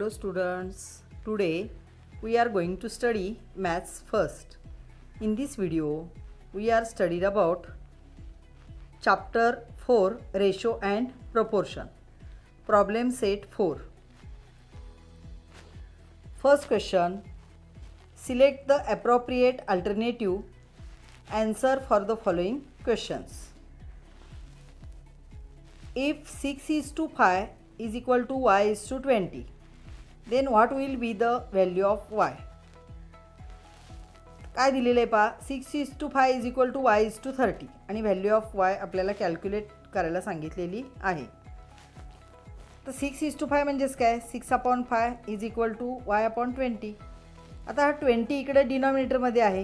Hello students, today we are going to study maths first. In this video, we are studied about chapter 4 ratio and proportion. Problem set 4. First question, select the appropriate alternative answer for the following questions. If 6:5 is equal to y is to 20, then what will be the value of y? काय दिलेलं आहे पहा, 6:5 is equal to y is to 30 आणि value of y आपल्याला calculate करायला सांगितलेली आहे. तर 6:5 म्हणजेच काय, 6/5 इज इक्वल टू y/20. आता हा 20 इकडे डिनॉमिनेटरमध्ये आहे,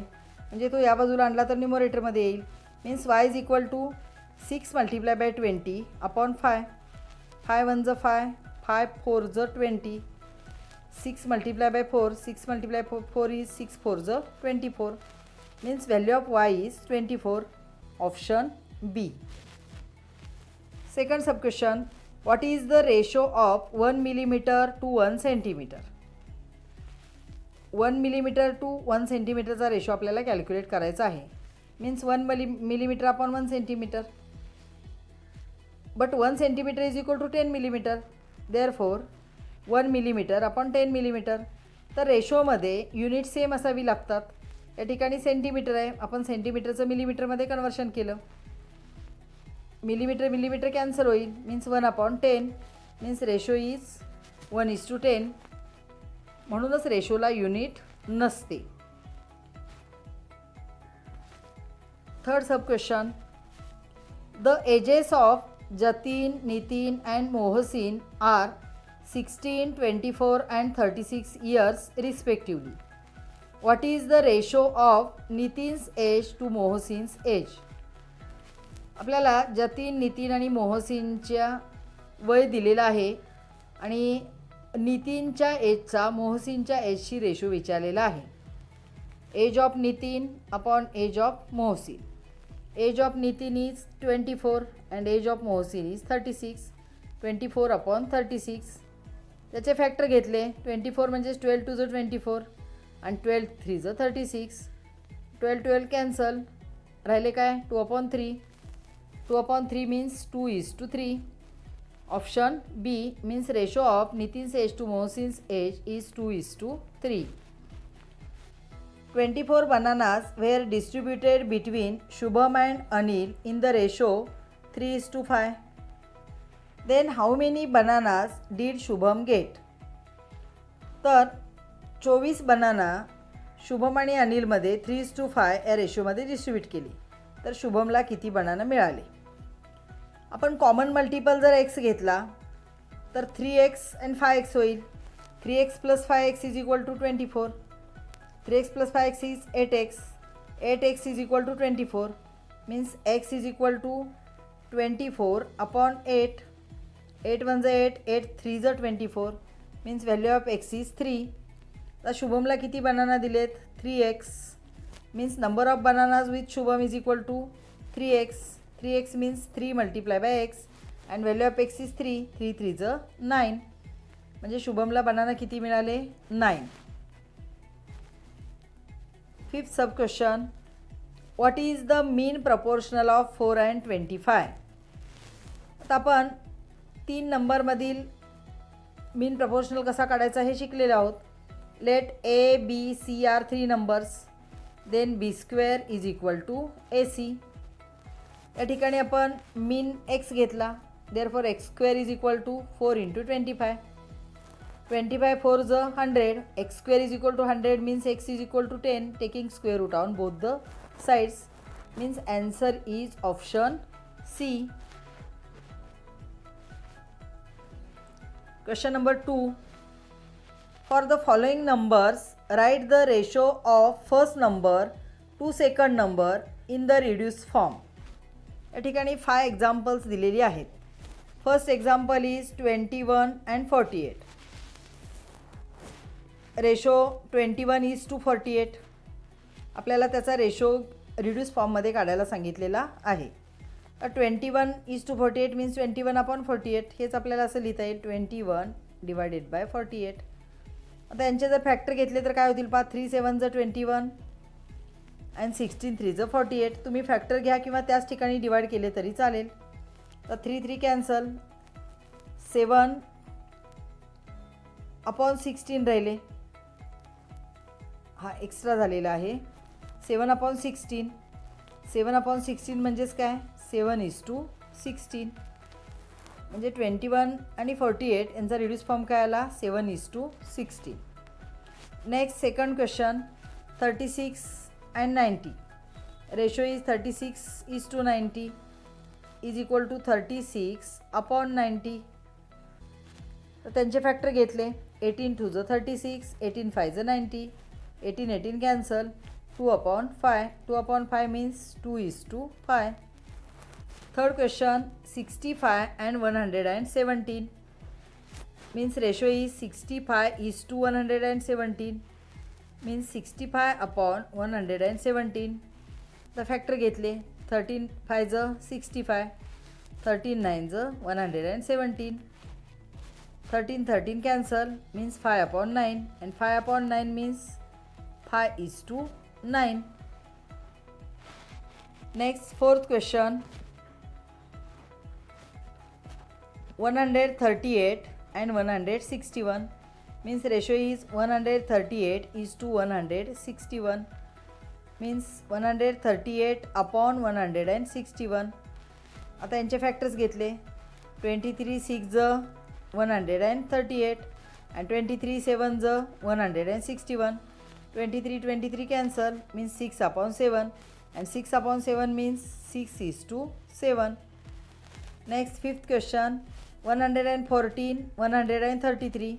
म्हणजे तो या बाजूला आणला तर न्यूमरेटरमध्ये येईल. Means y is equal to 6 × 20/5. 5 1 × 5, 5 4 × 20. 6 × 4, 6 × 4 is 6 4 × 24. Means value of y is 24. Option B. Second sub question, what is the ratio of 1 millimeter to 1 centimeter? 1 millimeter to 1 centimeter चा रेशो आपल्याला कॅल्क्युलेट करायचा आहे. Means 1 millimeter upon 1 centimeter. But 1 centimeter is equal to 10 millimeter. Therefore 1 millimeter upon 10 millimeter. तर रेशोमध्ये unit same असावी लागतात. या ठिकाणी centimetre आहे, आपण सेंटीमीटरचं मिलीमीटरमध्ये कन्वर्शन केलं. मिलीमीटर कॅन्सल होईल. मीन्स 1/10. Means ratio is 1:10. म्हणूनच रेशोला युनिट नसते. Third sub question, the ages of Jatin, Nitin and Mohsin are 16, 24 and 36 years respectively. What is the ratio of Nitin's age to Mohsin's age? आपल्याला जतीन, नितीन आणि मोहसिनच्या वय दिलेलं आहे आणि नितीनच्या एजचा मोहसिनच्या एजशी रेशो विचारलेला आहे. Age of Nitin upon age of Mohsin. Age of Nitin is 24 and age of Mohsin is 36. 24/36. त्याचे फॅक्टर घेतले. 24 म्हणजे 12 2 × 24 आणि 12 3 × 36. 12 कॅन्सल, राहिले काय 2/3. 2/3 means 2:3. Option B means ratio of Nitin's age to Mohsin's age is 2:3. 24 bananas were distributed between Shubham and Anil in the ratio 3:5. Then how many bananas did Shubham get? तर 24 banana Shubham आणि अनिलमध्ये 3:5 या रेशोमध्ये distribute केली, तर शुभमला किती बनाना मिळाले? आपण कॉमन मल्टिपल जर x घेतला तर 3x and 5x होईल. 3x + 5x is equal to 24. 3x + 5x is 8x. 8x is equal to 24. Means x is equal to 24/8. 8 1 × 8, 8 3 × 24. Means value of x is 3. तर शुभमला किती बनाना दिलेत? 3x. Means number of bananas with Shubham is equal to 3x. 3x means 3 × x and value of x is 3. 3 3 × 9. म्हणजे शुभमला banana किती मिळाले? 9. Fifth sub question, what is the mean proportional of 4 and 25? आता आपण 3 नंबरमधील मीन proportional कसा काढायचा हे शिकलेलो आहोत. Let A B C are 3 numbers, then b² is equal to AC. या ठिकाणी आपण मीन x घेतला, therefore x² is equal to 4 × 25. 25 4 × 100. x² is equal to 100 means x is equal to 10, taking square root on both the sides. Means answer is option C. Question number 2. For the following numbers, write the ratio of first number to second number in the reduced form. या ठिकाणी 5 examples दिलेली आहेत. First example is 21 and 48. Ratio 21:48. आपल्याला त्याचा ratio reduce फॉर्ममध्ये काढायला सांगितलेला आहे. 21:48 मीन्स 21/48. हेच आपल्याला असं लिहिता येईल, 21 / 48. आता यांचे जर फॅक्टर घेतले तर काय होतील पहा. 3 7 21 अँड 16 3 48. तुम्ही फॅक्टर घ्या किंवा त्याच ठिकाणी डिवाइड केले तरी चालेल. तर 3 3 कॅन्सल. 7 अपॉन 16 राहिले, हा एक्स्ट्रा झालेला आहे. 7 अपॉन 16. 7 अपॉन 16 म्हणजेच काय 7:16 म्हणजे 21 आणि 48 यांचा रिड्यूस फॉर्म काय आला 7:16. Next second question. 36 and 90. Ratio is 36:90 is equal to 36 upon 90. तर त्यांचे फॅक्टर घेतले. 18 2 36, 18 5 90, 18 18 cancel. 2 upon 5. 2 upon 5 means 2:5. Third question. 65 and 117 means ratio is 65:117 means 65 upon 117. The factor घेतले. 13 5 65, 13 9 117, 13 13 cancel means 5 upon 9 and 5 upon 9 means 5:9. Next fourth question. 138 and 161 means ratio is 138:161 means 138 upon 161. आता यांचे factors घेतले. 23 6 138 and 23 7 161. 23 23 cancel means 6 upon 7 and 6 upon 7 means 6:7. Next fifth question. 114 133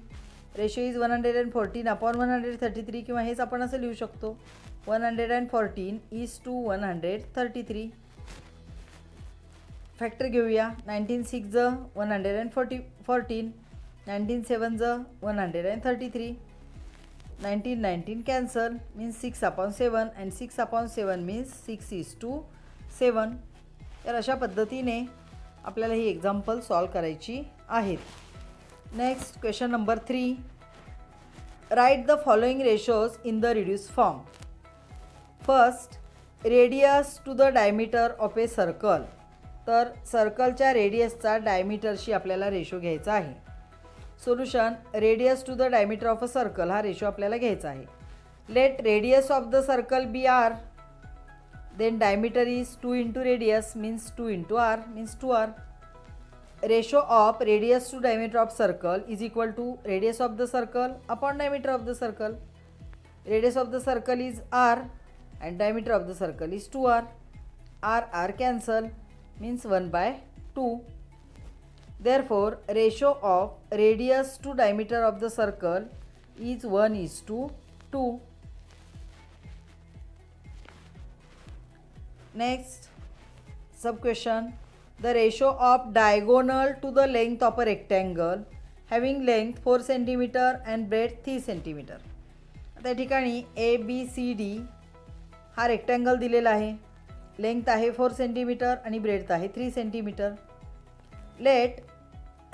ratio is 114 upon 133 किंवा हेच आपण असं लिहू शकतो 114:133. फॅक्टर घेऊया. 19 6 114, 19 7 133, 19 19 cancel means 6 upon 7 and 6 upon 7 means 6:7. तर अशा पद्धतीने आपल्याला ही एक्झाम्पल सॉल्व करायची आहेत. Next question number 3. Write the following ratios in the reduce form. First, radius to the diameter of a circle. तर सर्कलच्या रेडियसचा डायमीटरशी आपल्याला रेशो घ्यायचा आहे. Solution. Radius to the diameter of a circle हा रेशो आपल्याला घ्यायचा आहे. Let radius of the circle be r, then diameter is 2 into radius means 2 into r means 2r. Ratio of radius to diameter of circle is equal to radius of the circle upon diameter of the circle. Radius of the circle is r and diameter of the circle is 2r. R cancel means 1/2. Therefore ratio of radius to diameter of the circle is 1:2. Next sub question. The ratio of diagonal to the length of a rectangle having length 4 cm and breadth 3 cm. आता ठिकाणी ABCD हा rectangle दिलेला आहे. Length आहे 4 cm आणि breadth आहे 3 cm. Let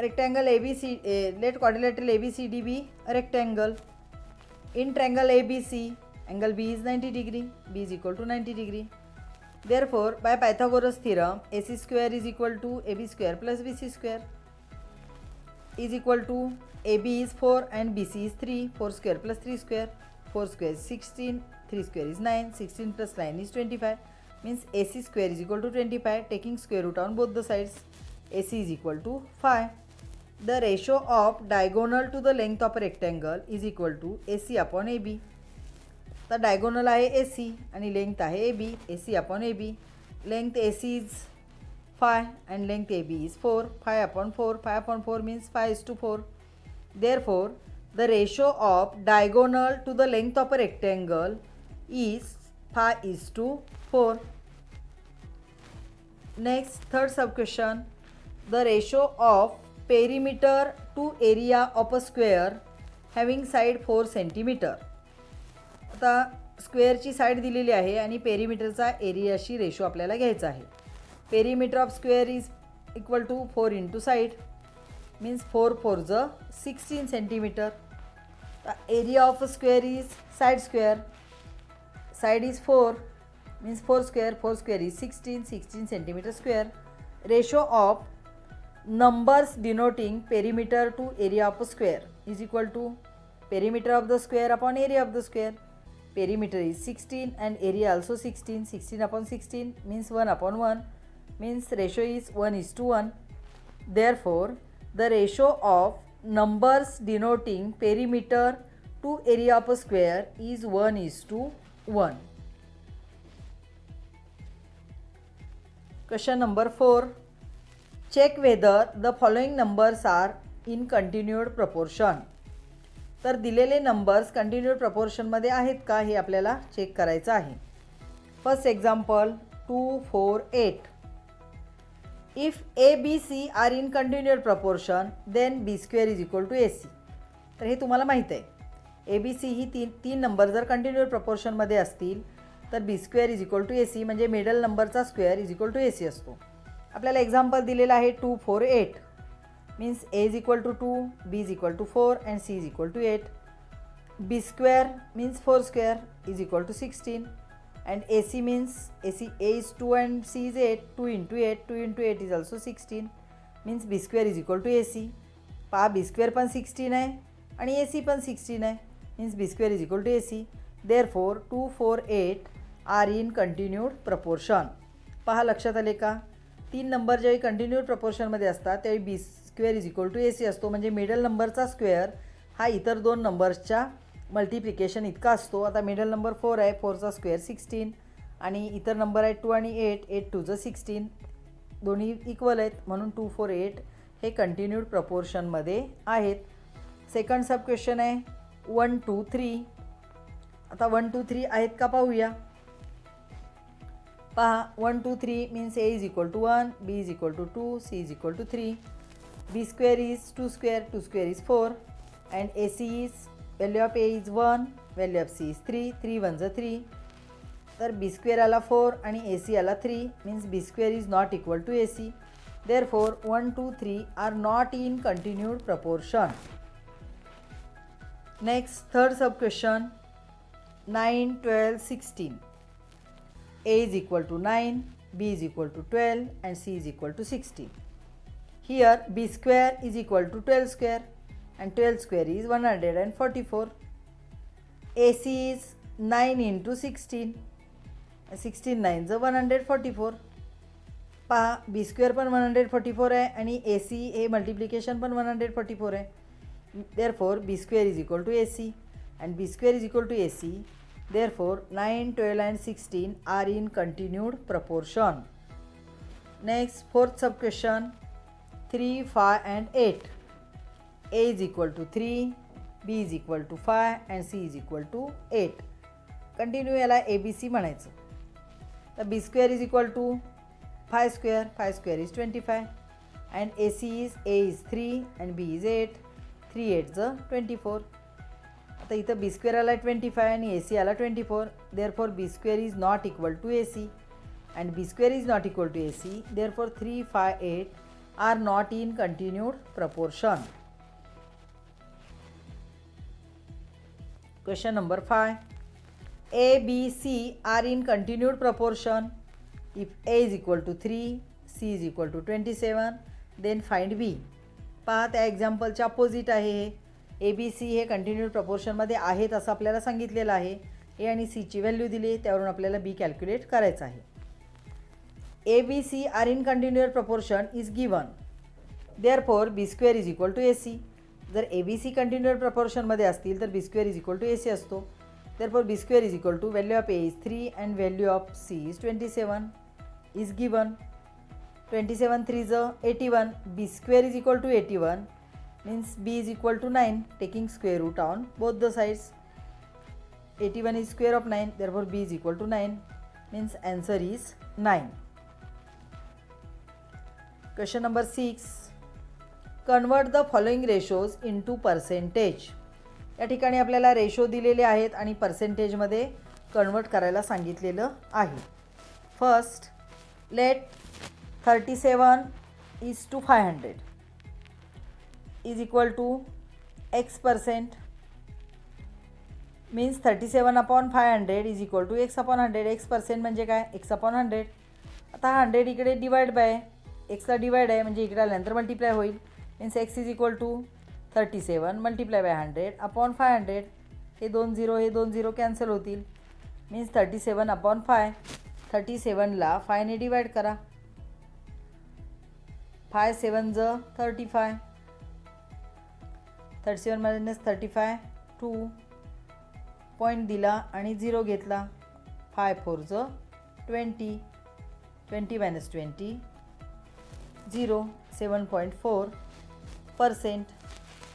rectangle let quadrilateral ABCD be rectangle. In triangle ABC angle B is 90 degree, B is equal to 90 degree. Therefore, by Pythagoras theorem, AC square is equal to AB square plus BC square is equal to AB is 4 and BC is 3. 4 square plus 3 square. 4 square is 16. 3 square is 9. 16 plus 9 is 25. Means AC square is equal to 25. Taking square root on both the sides, AC is equal to 5. The ratio of diagonal to the length of a rectangle is equal to AC upon AB. तर diagonal आहे AC आणि length आहे AB. AC upon AB. Length AC is 5 and length AB is 4. 5 upon 4. 5 upon 4 means 5:4. Therefore, the ratio of diagonal to the length of a rectangle is 5:4. Next, third sub question. The ratio of perimeter to area of a square having side 4 cm. आता स्क्वेअरची side दिलेली आहे आणि पेरीमीटरचा एरियाशी ratio आपल्याला घ्यायचा आहे. Perimeter of square is equal to 4 into side means 4 4 16 centimetre. The area of a square is side square. Side is 4, means 4 square. 4 square is 16 centimeter square. Ratio of numbers denoting perimeter to area of a square is equal to perimeter of the square upon area of the square. Perimeter is 16 and area also 16. 16 upon 16 means 1 upon 1, means ratio is 1:1. Therefore, the ratio of numbers denoting perimeter to area of a square is 1:1. Question number 4. Check whether the following numbers are in continued proportion. तर दिलेले numbers continued प्रपोर्शनमध्ये आहेत का हे आपल्याला check करायचं आहे. First example 2, 4, 8. If A B C are in continued proportion then B square is equal to A C. तर हे तुम्हाला माहीत आहे, ए बी सी ही तीन नंबर जर कंटिन्यूड प्रपोर्शनमध्ये असतील तर B square is equal to A C, म्हणजे मिडल नंबरचा square is equal to A C असतो. आपल्याला एक्झाम्पल दिलेलं आहे 2, 4, 8. means a is equal to 2, b is equal to 4 and c is equal to 8. b square means 4 square is equal to 16 and ac means a is 2 and c is 8. 2 into 8 is also 16, means b square is equal to ac. पहा b square पण 16 आहे आणि ac पण 16 आहे, means b square is equal to ac. therefore 2, 4, 8 are in continued proportion. पहा लक्षात आले का, तीन नंबर ज्यावेळी कंटिन्यूड प्रपोर्शनमध्ये असतात त्यावेळी B square is equal to A C असतो, म्हणजे मिडल नंबरचा स्क्वेअर हा इतर दोन नंबर्सच्या मल्टिप्लिकेशन इतका असतो. आता मिडल नंबर 4 आहे, 4चा स्क्वेअर 16 आणि इतर नंबर आहे 2 आणि 8, 8 2 16, दोन्ही इक्वल आहेत म्हणून 2, 4, 8 हे कंटिन्यूड प्रपोर्शनमध्ये आहेत. सेकंड सब क्वेश्चन आहे 1, 2, 3. आता 1, 2, 3 आहेत का पाहूया. पहा 1, 2, 3 means a is equal to 1, b is equal to 2, c is equal to 3. b square is 2 square, 2 square is 4 and ac is, value of a is 1, value of c is 3, 3 1 is 3. तर b square आला 4 आणि ac आला 3, means b square is not equal to ac. therefore 1, 2, 3 are not in continued proportion. Next, third sub question 9, 12, 16. a is equal to 9, b is equal to 12 and c is equal to 16. Here b square is equal to 12 square and 12 square is 144. ac is 9 into 16, 16 9 is 144. पहा b square पण 144 आहे आणि ac हे multiplication पण 144 आहे. therefore b square is equal to ac and b square is equal to ac. therefore 9, 12 and 16 are in continued proportion. Next, fourth sub question 3, 5 and 8. a is equal to 3, b is equal to 5 and c is equal to 8. Continue याला ABC म्हणायचं. तर b square is equal to 5 square, 5 square is 25 and ac is, a is 3 and b is 8, 3 8 is 24. आता इथं b square आला 25 आणि ac आला 24. therefore b square is not equal to ac and b square is not equal to ac. therefore 3, 5, 8 are not in continued proportion. Question number 5. A, B, C are in continued proportion. If A is equal to 3, C is equal to 27, then find B. पहा त्या एक्झाम्पलचे opposite आहे हे. ए B C हे continued प्रपोर्शनमध्ये आहेत असं आपल्याला सांगितलेलं आहे. ए आणि सीची व्हॅल्यू दिली, त्यावरून आपल्याला बी कॅल्क्युलेट करायचं आहे. A B C are in continued proportion is given. Therefore B square is equal to A C. जर ए बी सी कंटिन्युअर प्रपोर्शनमध्ये असतील तर B square is equal to A C असतो. Therefore B square is equal to value of A is 3 and value of C is 27 is given. 27 3 is 81. b square is equal to 81 means b is equal to 9, taking square root on both the sides. 81 is square of 9, therefore b is equal to 9, means answer is 9. Question number 6. Convert the following ratios into percentage. या ठिकाणी आपल्याला ratio दिलेले आहेत आणि पर्सेंटेजमध्ये convert करायला सांगितलेलं आहे. First, let 37 is to 500 is equal to x%. Means 37/500 is equal to x/100. x% म्हणजे काय, x/100. आता 100 इकडे डिवाइड बाय एक्सला डिवाइड आहे म्हणजे इकडे आल्यानंतर मल्टिप्लाय होईल. Means x is equal to 37 multiply by 100/500. हे 2 0 कॅन्सल होतील. मीन्स 37/5. 37ला 5ने डिवाइड करा. 5 7 35. 37 मायनस 35 2. पॉईंट दिला आणि 0 घेतला. 5 4 20. 20 minus 20 0. 7.4%.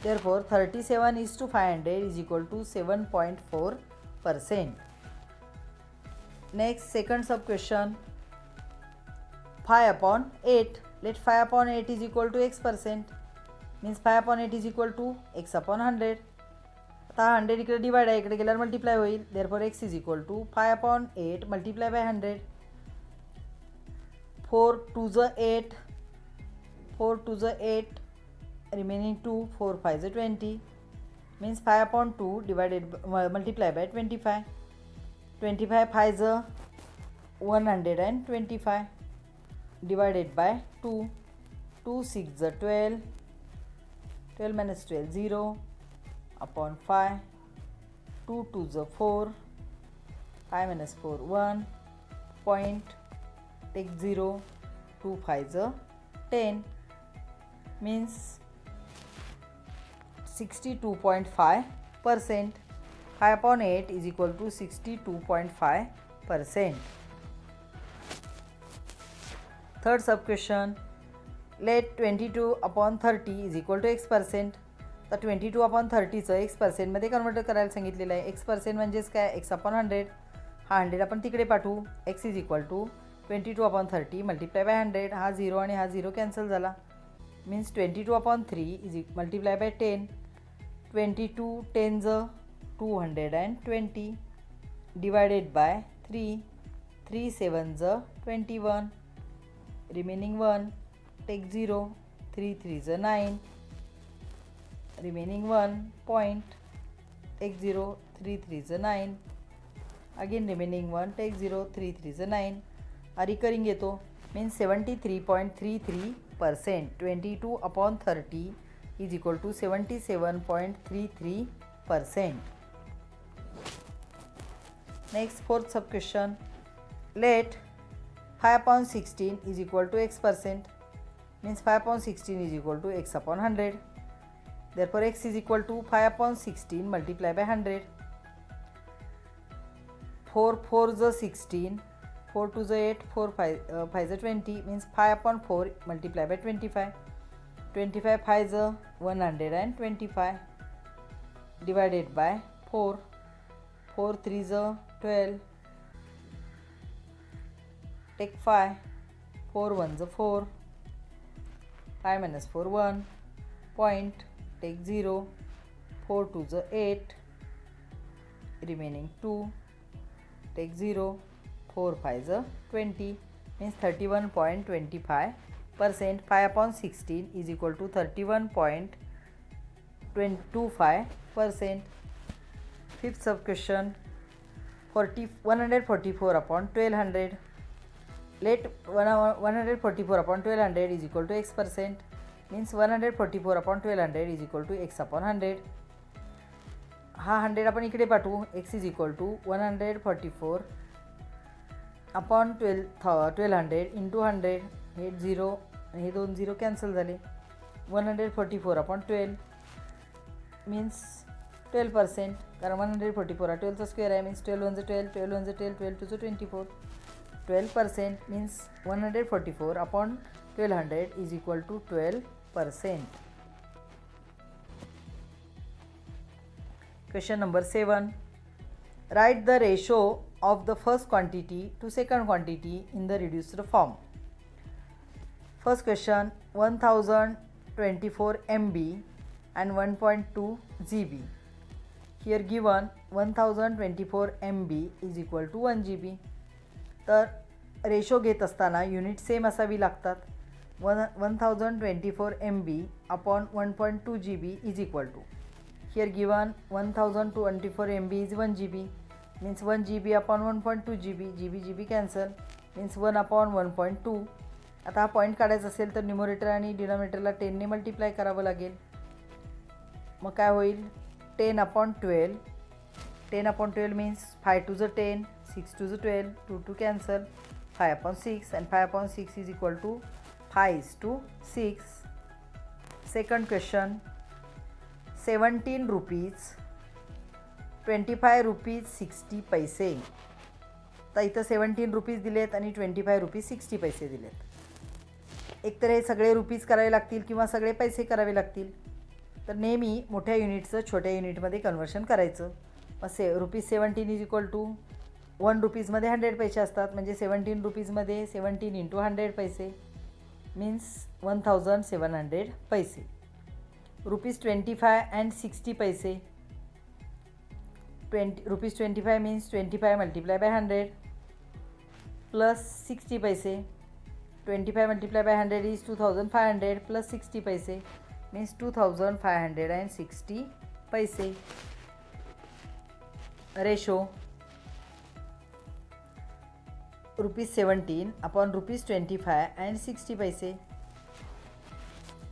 Therefore 37:500 is equal to 7.4%. Next, second sub question. 5/8. Let 5/8 is equal to x%. Means 5/8 is equal to x/100. आता 100 इकडे divide आहे, इकडे गेल्यावर मल्टिप्लाय होईल. Therefore x is equal to 5/8 multiply by 100. 4 2 8. 4 2 8. Remaining 2. 4 5 20. Means 5/2 divided multiply by 25. 25 5 125 divided by 2. 2 6 12. 12 minus 12 0 upon 5. 2 2 4. 5 minus 4 1. Point. Take 0. 2 5 10. Means 62.5%. 5/8 is equal to 62.5%. Third sub question. Let 22/30 is equal to x%. तर 22/30चं x% मध्ये convert करायला सांगितलेलं आहे. x% म्हणजेच काय, x/100. हा 100 आपण तिकडे पाठवू. x is equal to 22/30 multiply by 100. हा 0 आणि हा 0 कॅन्सल झाला. Means 22/3 is multiply by 10. 22 10 220 divided by 3. 3 7 21. Remaining 1. Take 0. 3 3 9. Remaining 1. Point. Take 0. 3 3 9. Again remaining 1. Take 0. 3 3 9. Recurring येतो. Means 73.33%. 22/30 is equal to 77.33%. Next, fourth sub question. Let 5/16 is equal to x%. Means 5/16 is equal to x/100. Therefore x is equal to 5/16 multiply by 100. 4 4 16. 4 2 8. 4 5 20. Means 5/4 multiply by 25. 25 5 125 divided by 4. 4 3 12. Take 5. 4 1 4. 5 minus 4 1. Point. Take 0. 4 2 8. Remaining 2. Take 0. 4 5 20. Means 31.25%. 5/16 is equal to 31.25%. Fifth sub question. 144/1200. Let 144/1200 is equal to x%. Means 144/1200 is equal to x/100. हा 100 आपण इकडे पाठवू. x is equal to 144/1200 into 100. हे 0 हे 2 0 cancel झाले. 144/12 means 12%. कारण 144 हा 12चा square आहे. Means 12 1 12. 12 1 12. 12 2 24. 12% means 144/1200 is equal to 12%. Question number 7. Write the ratio of the first quantity to second quantity in the reduced form. First question, 1024 MB and 1.2 GB. Here given 1024 MB is equal to 1 GB. तर ratio घेत असताना unit same असावी लागतात. 1024 MB upon 1.2 GB is equal to. here given 1024 MB is 1 GB, means 1 GB upon 1.2 GB, GB cancel, means 1 upon 1.2. आता हा point काढायचा असेल तर न्यूमरेटर आणि डिनॉमिनेटरला 10ने मल्टिप्लाय करावं लागेल. मग काय होईल 10 upon 12. 10 upon 12 means 5 to the 10, 6 to the 12, 2 to cancel, 5 upon 6, and 5 upon 6 is equal to 5:6. Second question, 17 rupees 25 rupees 60 पैसे. तर इथं 17 रुपीज दिलेत आणि 25 रुपीज 60 पैसे दिलेत. एकतर हे सगळे रुपीज करावे लागतील किंवा सगळे पैसे करावे लागतील. तर नेहमी मोठ्या युनिटचं छोट्या युनिटमध्ये कन्वर्शन करायचं. मग ₹17 इज इक्वल टू 1 रुपीजमध्ये 100 पैसे असतात, म्हणजे 17 रुपीजमध्ये 17 इंटू 100 पैसे मीन्स 1700 पैसे. ₹25 अँड 60 पैसे. ₹25 मीन्स 25 मल्टिप्लाय बाय 100 प्लस 60 पैसे. 25 मल्टिप्लाय बाय 100 इज 2500 प्लस 60 पैसे मीन्स 2560 पैसे. रेशो ₹17 upon ₹25 and 60 पैसे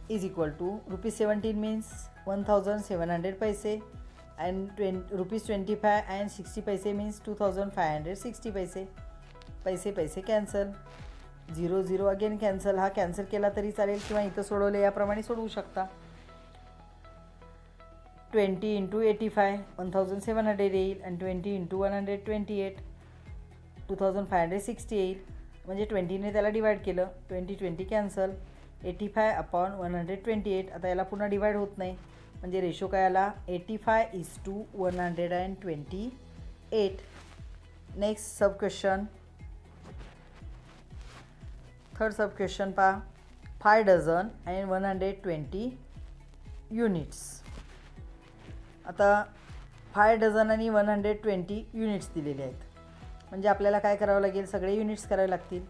is equal to ₹17 means 1700 पैसे and ₹25 and 60 पैसे means 2560 पैसे. पैसे पैसे कॅन्सल, 0 0 अगेन कॅन्सल. हा कॅन्सल केला तरी चालेल किंवा इथं सोडवले याप्रमाणे सोडवू शकता. 20 इंटू 85 1700 येईल आणि 20 इंटू 128 2560 येईल. म्हणजे 20ने त्याला डिवाइड केलं, 20 कॅन्सल, 85 अपॉन 128. आता याला पुन्हा डिवाइड होत नाही, म्हणजे रेशो काय आला 85:128. नेक्स्ट सब क्वेश्चन, थर्ड सब क्वेश्चन पहा. 5 डझन अँड 120 युनिट्स. आता 5 डझन आणि 120 युनिट्स दिलेले आहेत, म्हणजे आपल्याला काय करावं लागेल, सगळे युनिट्स करावे लागतील.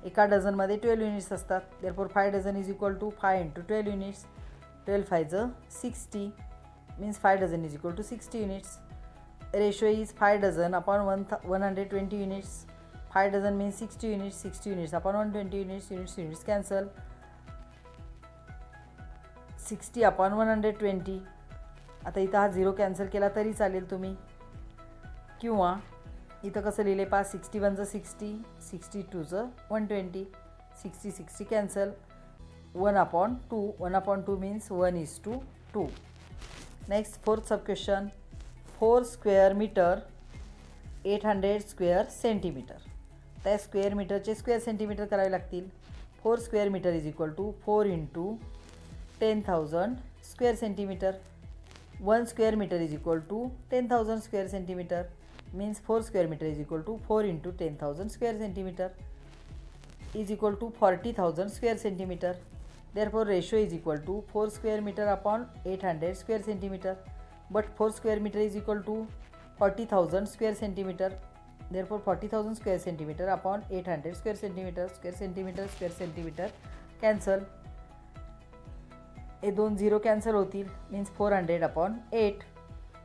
एका डझनमध्ये 12 युनिट्स असतात. Therefore 5 dozen is equal to 5 into 12 units. 12 5 60 means 5 dozen is equal to 60 units. Ratio is 5 dozen upon 120 units. 5 dozen means 60 units. 60 units upon 120 units. Units cancel. 60 upon 120. आता इथं हा 0 कॅन्सल केला तरी चालेल तुम्ही, किंवा इथं कसं लिहिले पहा 61 60, 62 120, 60 cancel. 1 upon 2. 1 upon 2 means 1:2. Next fourth sub question, 4 square metre 800 square centimetre. त्या स्क्वेअर मीटरचे स्क्वेअर सेंटीमीटर करावे लागतील. 4 square metre is equal to 4 into 10,000 square centimetre. 1 square metre is equal to 10,000 square centimetre means 4 square meter is equal to 4 into 10,000 square centimeter is equal to 40,000 square centimeter. Therefore ratio is equal to 4 square meter upon 800 square centimeter, but 4 square meter is equal to 40,000 square centimeter. Therefore 40,000 square centimeter upon 800 square centimeter cancel. हे 2 0 cancel होतील, means 400 upon 8.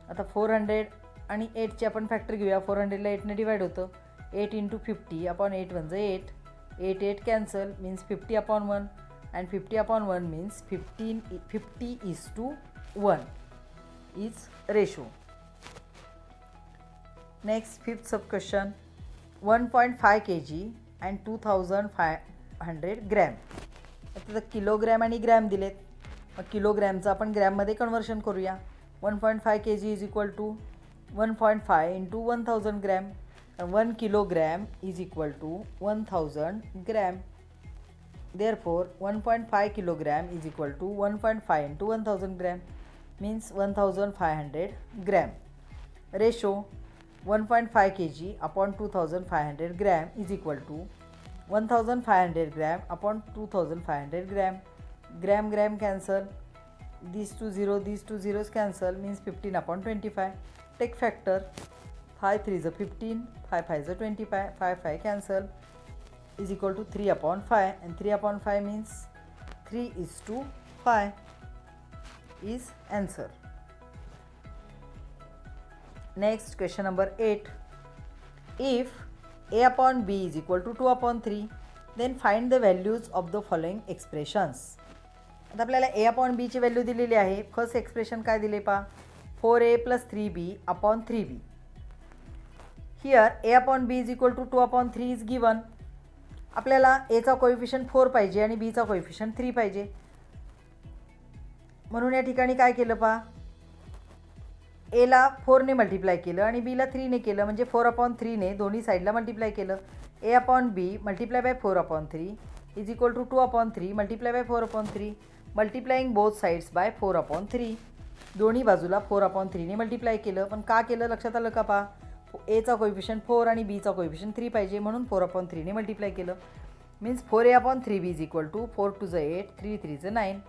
आता 400 आणि 8चे आपण factor घेऊया. 400ला 8ने divide होतं. 8 into 50 upon 8 म्हणजे 8. 8 cancel means 50 upon 1 and 50 upon 1 means 50:1 is ratio. Next fifth sub question, 1.5 kg and 2500 gram. आता kilogram आणि ग्रॅम दिलेत, मग किलोग्रॅमचं आपण ग्रॅममध्ये कन्वर्शन करूया. 1.5 kg is equal to 1.5 into 1000 gram. 1 kilogram is equal to 1000 gram. Therefore 1.5 kilogram is equal to 1.5 into 1000 gram means 1500 gram. Ratio 1.5 kg upon 2500 gram is equal to 1500 gram upon 2500 gram. Gram cancel. These two zeros cancel means 15 upon 25. Take factor. 5 3s are 15, 5 5s are 25, 5 5 cancel is equal to 3 upon 5, and 3 upon 5 means 3:5 is answer. Next, question number 8. If a upon b is equal to 2 upon 3, then find the values of the following expressions. आता आपल्याला a upon b ची value दिलेली आहे. First expression काय दिले पहा, 4a plus 3b upon 3b. Here a upon b is equal to 2 upon 3 is given. आपल्याला a चा कोएफिशियंट 4 पाहिजे आणि b चा कोएफिशियंट 3 पाहिजे. म्हणून या ठिकाणी काय केलं पहा, ए ला 4ने मल्टिप्लाय केलं आणि बीला 3ने केलं, म्हणजे 4 अपॉन 3ने दोन्ही साईडला मल्टिप्लाय केलं. A upon B multiply by 4 upon 3 is equal to 2 upon 3 multiply by 4 upon 3 multiplying both sides by 4 upon 3. दोन्ही बाजूला 4 अपॉन 3ने मल्टिप्लाय केलं. पण का केलं लक्षात आलं का पहा, एचा कोएफिशियंट 4 आणि बीचा कोएफिशियंट 3 पाहिजे, म्हणून 4 अपॉन 3ने मल्टिप्लाय केलं. Means 4a upon 3b is equal to 4 टू ज 8 3 3 ज 9.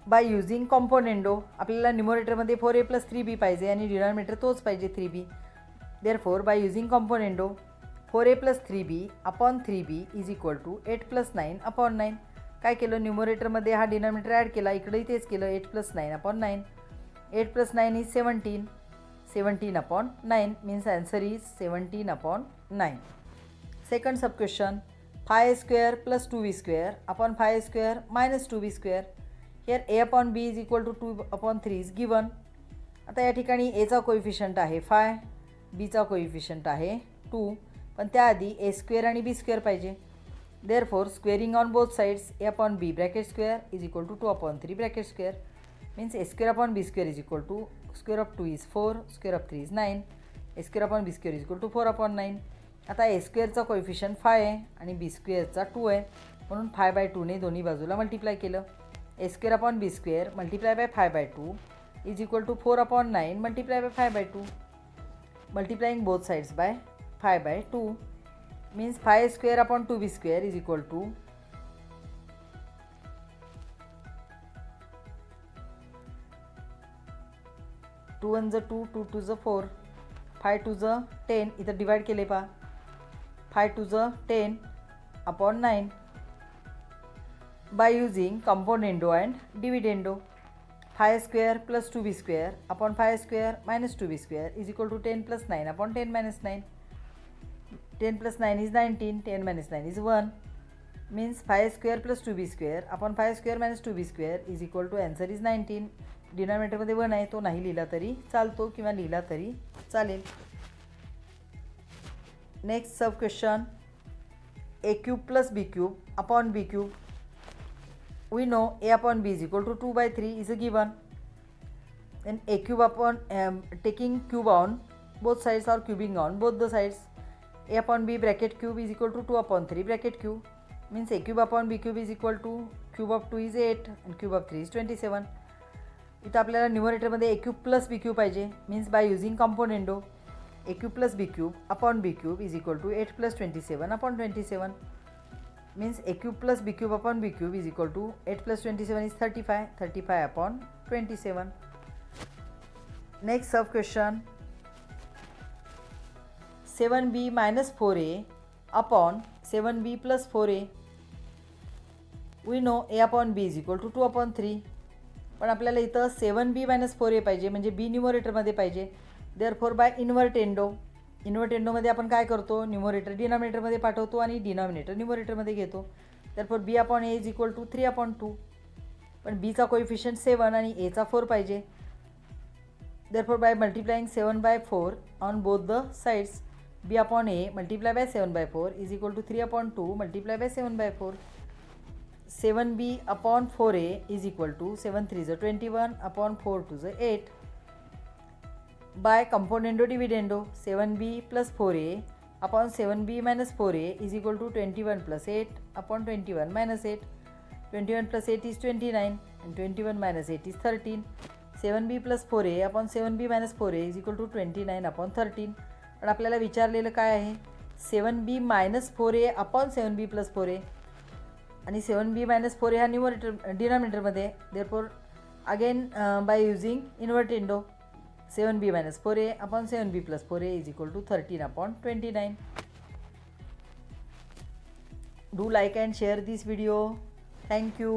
बाय युझिंग कॉम्पोनेंडो आपल्याला न्युमरेटरमध्ये 4a प्लस 3b पाहिजे आणि डिनॉमिनेटर तोच पाहिजे 3b. Therefore by using componendo 4a plus 3b upon 3b is equal to 8 plus 9 upon 9. काय केलं, न्युमरेटरमध्ये हा डिनॉमिनेटर ॲड केला, इकडेही तेच केलं, 8 plus 9 upon 9. 8 plus 9 is 17. 17 upon 9 means answer is 17 upon 9. Second sub question, 5a² plus 2b² upon 5a² minus 2b². Here a upon b is equal to 2 upon 3 is given. आता या ठिकाणी एचा coefficient आहे 5, बीचा कोएफिशियंट आहे 2, पण त्याआधी a² आणि b² पाहिजे. Therefore squaring on both sides a upon b bracket square is equal to 2 upon 3 bracket square means a² upon b² is equal to square of 2 is 4, square of 3 is 9, a² upon b² is equal to 4 upon 9. आता a² coefficient 5 आहे आणि b² 2 आहे, म्हणून 5/2ने दोन्ही बाजूला multiply केलं. a² upon b² multiply by 5/2 is equal to 4 upon 9 multiply by 5/2 multiplying both sides by 5/2 means 5a² upon 2b² is equal to 2 1 ज 2 2 2 ज 4 5 2 ज 10 इथं डिवाइड केले पहा 5 2 ज 10 upon 9. By using componendo and dividendo 5a² plus 2b² upon 5a² minus 2b² is equal to 10 plus 9 upon 10 minus 9. 10 plus 9 is 19, 10 minus 9 is 1 means 5a² plus 2b² upon 5a² minus 2b² is equal to answer is 19. डिनॉमिनेटरमध्ये 1 आहे, तो नाही लिहिला तरी चालतो किंवा लिहिला तरी चालेल. Next sub question, a³ plus b³ upon b³. We know a upon b is equal to 2/3 is a given. Then a³ upon taking cube on both sides or cubing on both the sides, a upon b bracket cube is equal to 2 upon 3 bracket cube means a³ upon b³ is equal to cube of 2 is 8 and cube of 3 is 27. इथं आपल्याला न्युमरेटरमध्ये a³ plus b³ पाहिजे means by using componendo a³ plus b³ upon b³ is equal to 8 plus 27 upon 27 means a³ plus b³ upon b³ is equal to 8 plus 27 is 35, 35 upon 27. Next sub question, 7b minus 4a upon 7b plus 4a. We know a upon b is equal to 2 upon 3, पण आपल्याला इथं 7b minus 4a पाहिजे, म्हणजे b न्युमरेटरमध्ये पाहिजे. Therefore bye इन्व्हर्टेंडोमध्ये आपण काय करतो, numerator डिनॉमिनेटरमध्ये पाठवतो आणि डिनॉमिनेटर न्युमरेटरमध्ये घेतो. Therefore b upon a is equal to 3 upon 2, पण बीचा कोएफिशियंट 7 आणि एचा 4 पाहिजे. Therefore by multiplying 7/4 on both the sides b upon a multiply by 7/4 is equal to 3 upon 2 multiply by 7/4. 7b upon 4a is equal to 7 3 ज 21 upon 4 2 ज 8. By componendo dividendo 7b plus 4a upon 7b minus 4a is equal to 21 plus 8 upon 21 minus 8. 21 plus 8 is 29 and 21 minus 8 is 13. 7b plus 4a upon 7b minus 4a is equal to 29 upon 13. पण आपल्याला विचारलेलं काय आहे, 7b minus 4a upon 7b plus 4a आणि 7b minus 4a हा numerator डिनॉमिनेटरमध्ये. Therefore again by using invertendo 7b minus 4a upon 7b plus 4a is equal to 13 upon 29. Do like and share this video. Thank you.